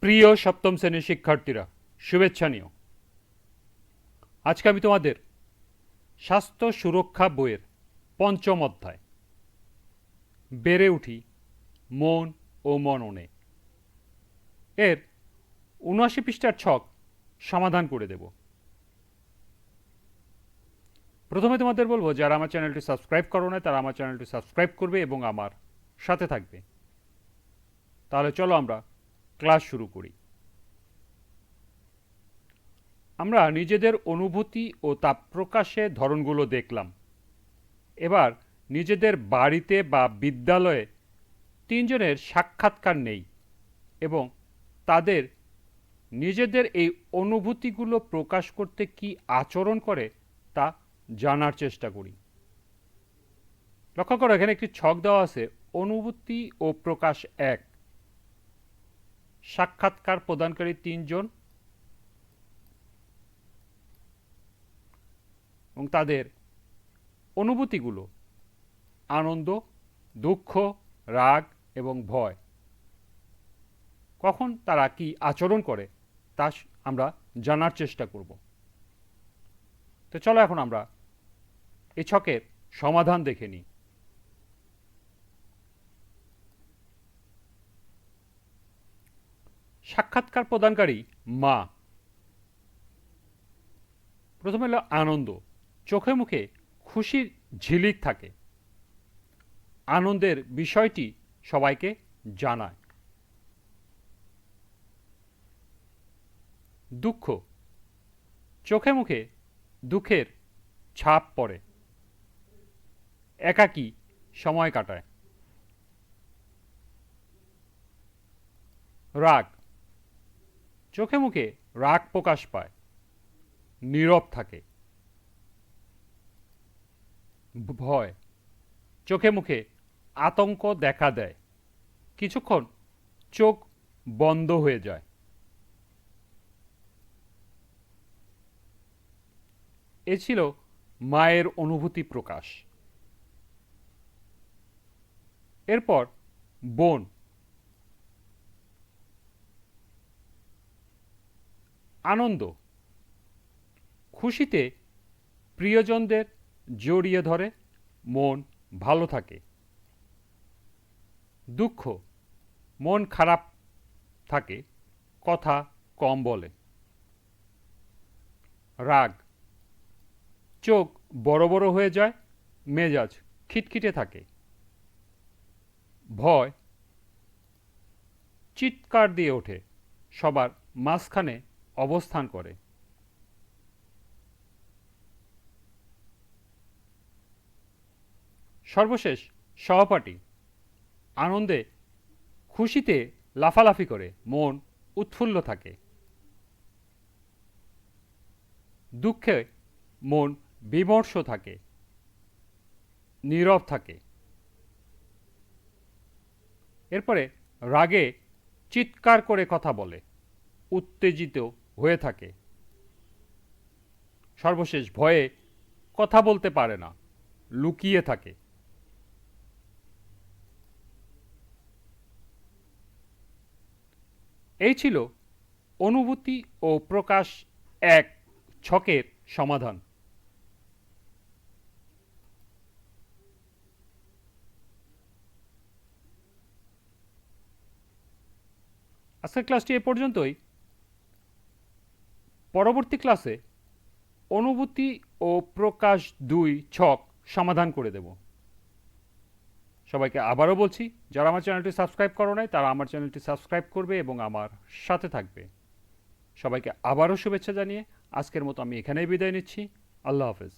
প্রিয় সপ্তম শ্রেণীর শিক্ষার্থীরা, শুভেচ্ছা নিও। আজকে আমি তোমাদের স্বাস্থ্য সুরক্ষা বইয়ের পঞ্চম অধ্যায় বেড়ে উঠি মন ও মননে এর ৭৯ পৃষ্ঠার ছক সমাধান করে দেব। প্রথমে তোমাদের বলবো, যারা আমার চ্যানেলটি সাবস্ক্রাইব করো না তারা আমার চ্যানেলটি সাবস্ক্রাইব করবে এবং আমার সাথে থাকবে। তাহলে চলো আমরা ক্লাস শুরু করি। আমরা নিজেদের অনুভূতি ও তাপ প্রকাশের ধরনগুলো দেখলাম। এবার নিজেদের বাড়িতে বা বিদ্যালয়ে তিনজনের সাক্ষাৎকার নেই এবং তাদের নিজেদের এই অনুভূতিগুলো প্রকাশ করতে কি আচরণ করে তা জানার চেষ্টা করি। লক্ষ্য করো, এখানে একটি ছক দেওয়া আছে। অনুভূতি ও প্রকাশ এক। সাক্ষাৎকার প্রদানকারী তিনজন এবং তাদের অনুভূতিগুলো আনন্দ, দুঃখ, রাগ এবং ভয়। কখন তারা কি আচরণ করে তা আমরা জানার চেষ্টা করব। তো চলো এখন আমরা এই ছকের সমাধান দেখে নিই। সাক্ষাৎকার প্রদানকারী মা। প্রথমে হলো আনন্দ। চোখে মুখে খুশির ঝিলিক থাকে। আনন্দের বিষয়টি সবাইকে জানায়। দুঃখ। চোখে মুখে দুঃখের ছাপ পড়ে। একাকী সময় কাটায়। রাগ। চোখে মুখে রাগ প্রকাশ পায়, নীরব থাকে। ভয়। চোখে মুখে আতঙ্ক দেখা দেয়, কিছুক্ষণ চোখ বন্ধ হয়ে যায়। এ ছিল মায়ের অনুভূতি প্রকাশ। এরপর বোন। আনন্দ। খুশিতে প্রিয়জনদের জড়িয়ে ধরে, মন ভালো থাকে। দুঃখ। মন খারাপ থাকে, কথা কম বলে। রাগ। চোখ বড় বড় হয়ে যায়, মেজাজ খিটখিটে থাকে। ভয়। চিৎকার দিয়ে ওঠে, সবার মাঝখানে অবস্থান করে। সর্বশেষ সহপাঠী। আনন্দে খুশিতে লাফালাফি করে, মন উৎফুল্ল থাকে। দুঃখে মন বিমর্ষ থাকে, নীরব থাকে। এরপরে রাগে চিৎকার করে কথা বলে, উত্তেজিত হয়ে থাকে। সর্বশেষ ভয়ে কথা বলতে পারে না, লুকিয়ে থাকে। এই ছিল অনুভূতি ও প্রকাশ এক ছকের সমাধান। আজকের ক্লাসটি এ পর্যন্তই। পরবর্তী ক্লাসে অনুভূতি ও প্রকাশ দুই ছক সমাধান করে দেব। সবাইকে আবারও বলছি, যারা আমার চ্যানেলটি সাবস্ক্রাইব করো নাই তারা আমার চ্যানেলটি সাবস্ক্রাইব করবে এবং আমার সাথে থাকবে। সবাইকে আবারও শুভেচ্ছা জানিয়ে আজকের মতো আমি এখানেই বিদায় নিচ্ছি। আল্লাহ হাফেজ।